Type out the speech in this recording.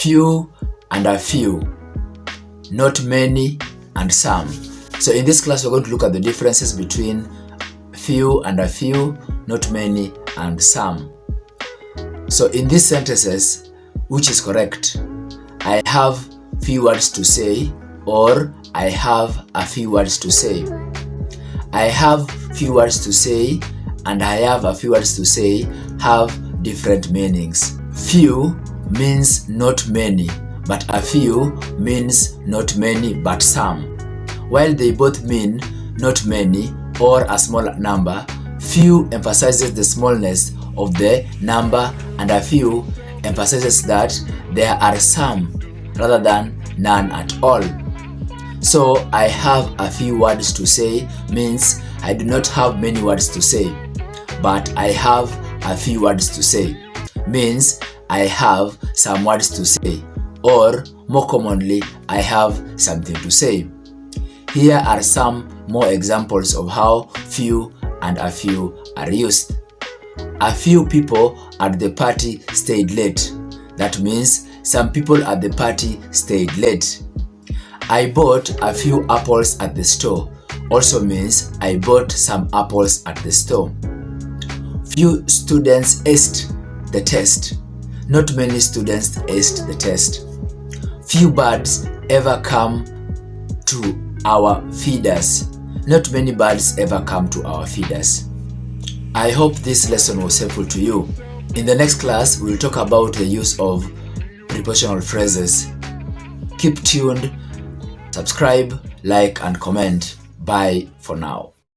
few and a few, not many and some. So in this class, we're going to look at the differences between few and a few, not many and some. So in these sentences, which is correct? I have few words to say, or I have a few words to say. I have few words to say and I have a few words to say have different meanings. Few means not many, but a few means not many but some. While they both mean not many or a small number, few emphasizes the smallness of the number and a few emphasizes that there are some rather than none at all. So I have a few words to say means I do not have many words to say, but I have a few words to say means I have some words to say, or more commonly, I have something to say. Here are some more examples of how few and a few are used. A few people at the party stayed late. That means some people at the party stayed late. I bought a few apples at the store also means I bought some apples at the store. Few students aced the test. Not many students aced the test. Few birds ever come to our feeders. Not many birds ever come to our feeders. I hope this lesson was helpful to you. In the next class, we'll talk about the use of prepositional phrases. Keep tuned, subscribe, like, and comment. Bye for now.